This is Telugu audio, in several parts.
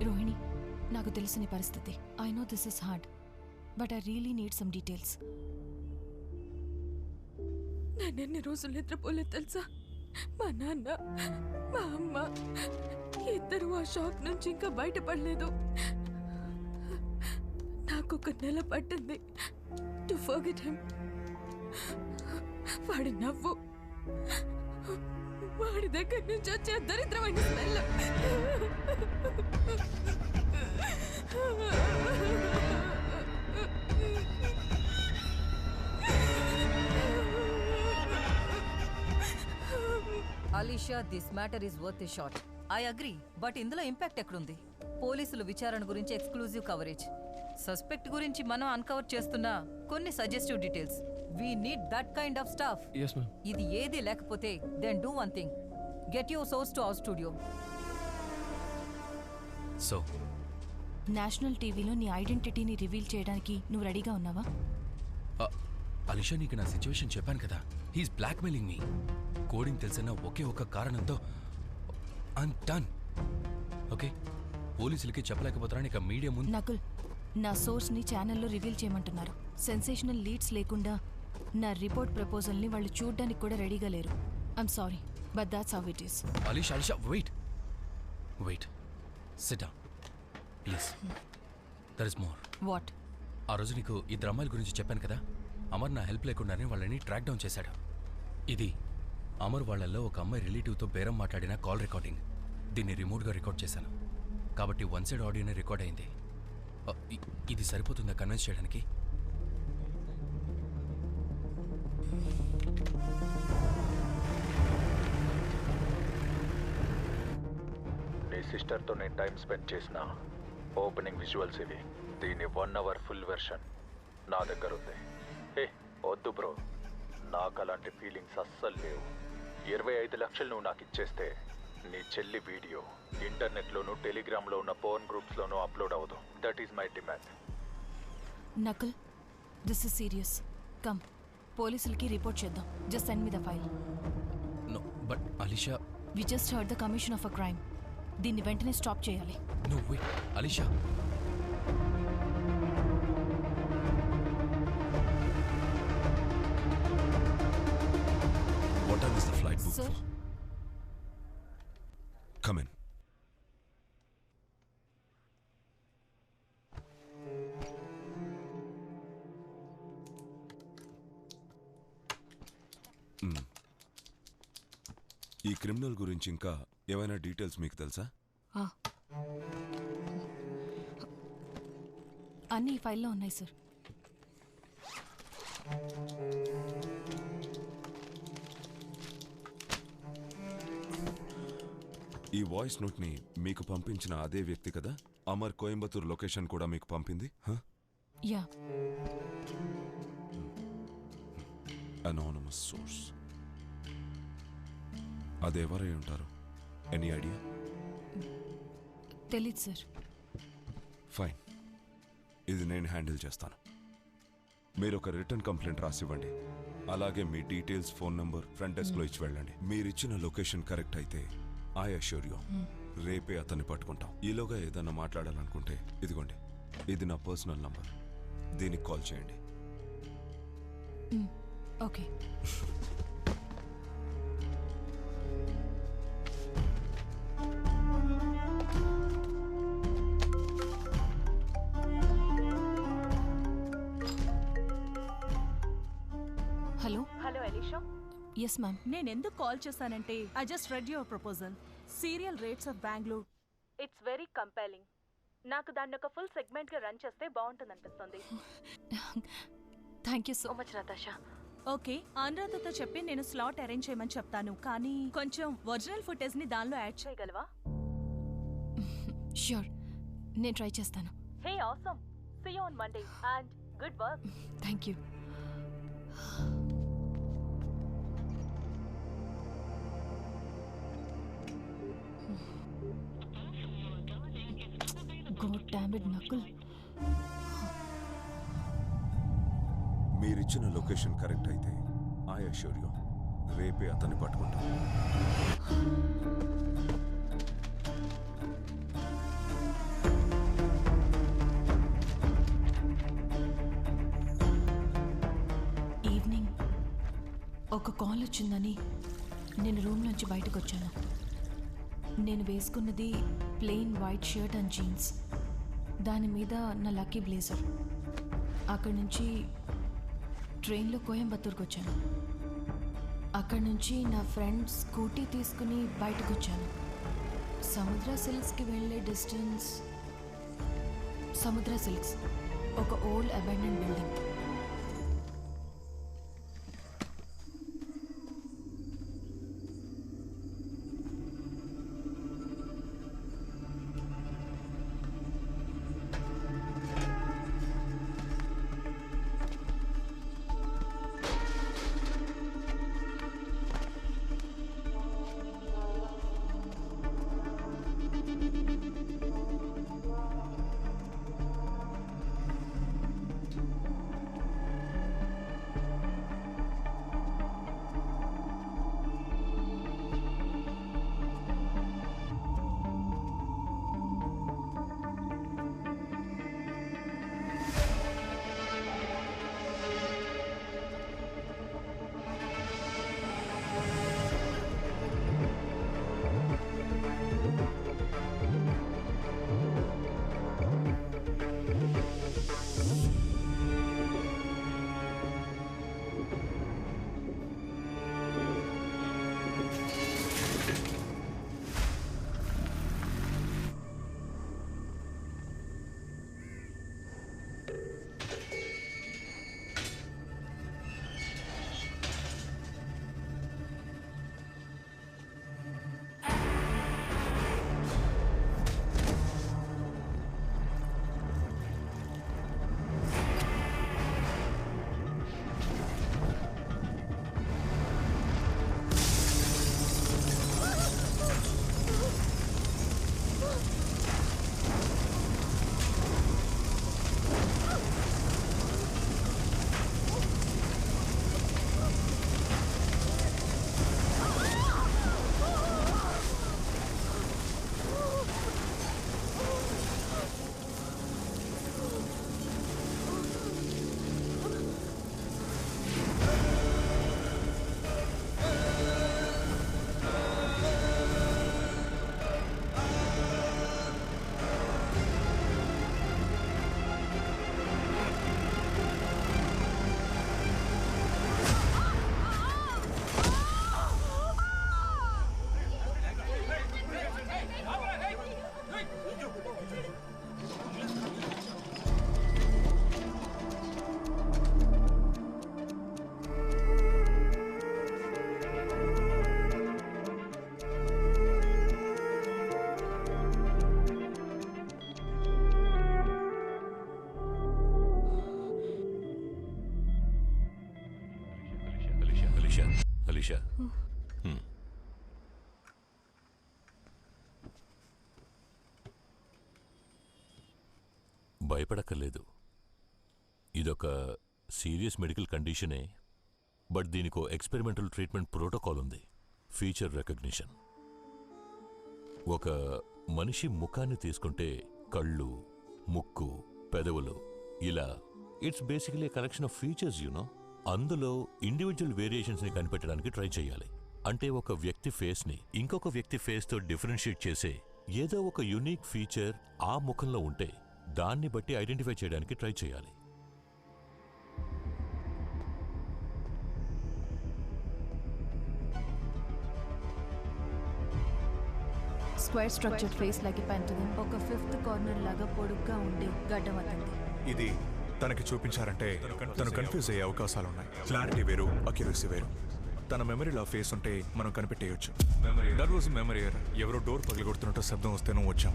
రోహిణి, నాకు తెలిసిన పరిస్థితి. I know this is hard, but I really need some details. నేనెన్ని రోజులు నిద్రపోలేదు తెలుసా? మా నాన్న, మా అమ్మ ఇద్దరు ఆ షాక్ నుంచి ఇంకా బయటపడలేదు. నాకు 1 నెల పట్టింది టు ఫర్గెట్ హిమ్. వాడి నవ్వు, వాడి దగ్గర నుంచి వచ్చే దరిద్రమైన smell, Alisha, this matter is worth a shot. I agree, but ఇందులో ఇంపాక్ట్ ఎక్కడుంది? పోలీసులు విచారణ గురించి ఎక్స్క్లూజివ్ కవరేజ్, సస్పెక్ట్ గురించి మనం అన్కవర్ చేస్తున్న కొన్ని suggestive details. We need that kind of stuff. ఇది ఏది లేకపోతే then do one thing, get your source to our studio. So national టీవీలో నీ ఐడెంటిటీని రివీల్ చేయడానికి నువ్వు రెడీగా ఉన్నావా? అలీషా, నీకు నా సిచ్యువేషన్ చెప్పాను కదా. హీస్ బ్లాక్మెయిలింగ్ మీ. కోడింగ్ తెలిసిన ఒకే ఒక్క కారణంతో ఐమ్ డన్. ఓకే, పోలీసులకి చెప్పలేకపోతారని ఇక మీడియా ముందు. నకుల్, నా సోర్స్ని ఛానల్లో రివీల్ చేయమంటున్నారు. సెన్సేషనల్ లీడ్స్ లేకుండా నా రిపోర్ట్ ప్రపోజల్ని వాళ్ళు చూడ్డానికి కూడా రెడీగా లేరు. I'm sorry, but that's how it is. Alisha, wait, sit down please. There is more. What? ఆ రోజు నీకు 2 అమ్మాయిల గురించి చెప్పాను కదా. అమర్ నా హెల్ప్ లేకుండానే వాళ్ళని ట్రాక్ డౌన్ చేశాడు. ఇది అమర్ వాళ్ళల్లో ఒక అమ్మాయి రిలేటివ్తో బేరం మాట్లాడిన కాల్ రికార్డింగ్. దీన్ని రిమోట్గా రికార్డ్ చేశాను కాబట్టి 1 సైడ్ ఆడియోనే రికార్డ్ అయింది. ఇది సరిపోతుందా కన్విన్స్ చేయడానికి? నీ సిస్టర్తో నేను టైం స్పెండ్ చేసిన ఓపెనింగ్ విజువల్స్ ఇవి. దీని 1 అవర్ ఫుల్ వెర్షన్ నా దగ్గర ఉంది. వద్దు బ్రో, నాకు అలాంటి ఫీలింగ్స్ అస్సలు లేవు. 25 లక్షలు నువ్వు నాకు ఇచ్చేస్తే నీ చెల్లి వీడియో ఇంటర్నెట్లోనూ టెలిగ్రామ్లో ఉన్న పోర్న్ గ్రూప్స్లోనూ అప్లోడ్ అవ్వదు. That is my demand. Nakul, this is serious. Come, పోలీసులకి రిపోర్ట్ చేద్దాం. Just send me the file. No, but Alisha, we just heard the commission of a crime. దీన్ని వెంటనే స్టాప్ చేయాలి. No wait Alisha. What time is the flight booked Sir? for? Come in. ఈ క్రిమినల్ గురించి ఇంకా ఏమైనా డీటెయిల్స్ మీకు తెలుసా? అన్నీ ఈ ఫైల్లో ఉన్నాయి సార్. ఈ వాయిస్ నోట్ ని మీకు పంపించిన అదే వ్యక్తి కదా అమర్ కోయంబత్తూర్ లొకేషన్ కూడా మీకు పంపింది? యా. Anonymous source. అదెవరై ఉంటారు? Any idea? తెలీదు సార్. ఫైన్, ఇది నేను హ్యాండిల్ చేస్తాను. మీరు ఒక రిటర్న్ కంప్లైంట్ రాసివ్వండి. అలాగే మీ డీటెయిల్స్, ఫోన్ నంబర్ ఫ్రంట్ డెస్క్లో ఇచ్చి వెళ్ళండి. మీరిచ్చిన లొకేషన్ కరెక్ట్ అయితే ఐ అష్యూర్ యూ రేపే అతన్ని పట్టుకుంటాం. ఈలోగా ఏదన్నా మాట్లాడాలనుకుంటే ఇదిగోండి, ఇది నా పర్సనల్ నంబర్. దీనికి కాల్ చేయండి. Okay. Hello. Hello Alisha. Yes ma'am. నేను ఎందుకు కాల్ చేశానంటే I just read your proposal, serial rates of Bengaluru. It's very compelling. నాకు దాన్ని ఒక ఫుల్ సెగ్మెంట్ గా రన్ చేస్తే బాగుంటుంది అనిపిస్తుంది. Thank you so much Natasha. Okay, అనురాధతో చెప్పి నేను స్లాట్ అరేంజ్ చేయమని చెప్తాను, కానీ కొంచెం ఒరిజినల్ ఫుటేజ్ ని దానిలో యాడ్ చేయగలవా? ష్యూర్, నేను ట్రై చేస్తాను. Hey awesome, see you on Monday and good work. Thank you. God damn it, Nakul. మీరిచ్చిన లొకేషన్ కరెక్ట్ అయితే ఐ అష్యూర్ యూ రేపే అతన్ని పట్టుకుంటాం. ఒక కాల్ వచ్చిందని నేను రూమ్ నుంచి బయటకు వచ్చాను. నేను వేసుకున్నది plain white shirt and jeans, దాని మీద నా లక్కీ బ్లేజర్. అక్కడి నుంచి ట్రైన్లో కోయంబత్తూరుకు వచ్చాను. అక్కడి నుంచి నా ఫ్రెండ్ స్కూటీ తీసుకుని బయటకు వచ్చాను. సముద్ర సిల్క్స్కి వెళ్ళే డిస్టెన్స్, సముద్ర సిల్క్స్ ఒక ఓల్డ్ అబాండెడ్ బిల్డింగ్. అలీషా, భయపడక్కర్లేదు. ఇదొక serious medical కండిషనే, but దీనికో experimental treatment protocol ఉంది. Feature recognition. ఒక మనిషి ముఖాన్ని తీసుకుంటే కళ్ళు, ముక్కు, పెదవులు ఇలా it's basically collection of features you know. అందులో ఇండివిజువల్ వేరియేషన్స్ని కనిపెట్టడానికి ట్రై చేయాలి. అంటే ఒక వ్యక్తి ఫేస్ని ఇంకొక వ్యక్తి ఫేస్తో డిఫరెన్షియేట్ చేసే ఏదో ఒక యునీక్ ఫీచర్ ఆ ముఖంలో ఉంటే దాన్ని బట్టి ఐడెంటిఫై చేయడానికి ట్రై చేయాలి. స్క్వేర్ స్ట్రక్చర్ ఫేస్ లాగా పెంటగన్, ఒక ఫిఫ్త్ కార్నర్ లాగా పొడుగ్గా ఉండే గడ్డం అతనిది. ఇది తనకి చూపించారంటే తను కన్ఫ్యూజ్ అయ్యే అవకాశాలున్నాయి. క్లారిటీ వేరు, అక్యురసీ వేరు. తన మెమరీలో ఫేస్ ఉంటే మనం కనిపెట్టేయచ్చు. That was memory error. ఎవరో డోర్ పగలగొడుతున్నట్టు శబ్దం వస్తేనూ వచ్చాం.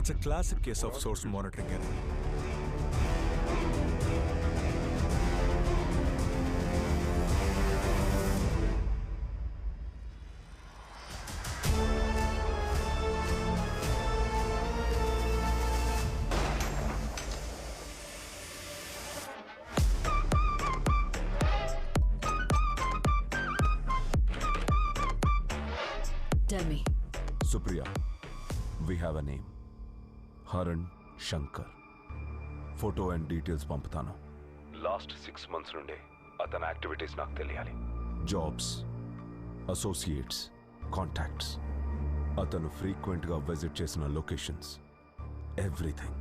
It's a classic case of source monitoring error. Tell me. Supriya, we have a name. Haran Shankar. Photo and details పంపుతాను. లాస్ట్ 6 months నుండి అతని యాక్టివిటీస్ నాకు తెలియాలి. జాబ్స్, అసోసియేట్స్, కాంటాక్ట్స్, అతను ఫ్రీక్వెంట్గా విజిట్ చేసిన లొకేషన్స్, ఎవ్రీథింగ్.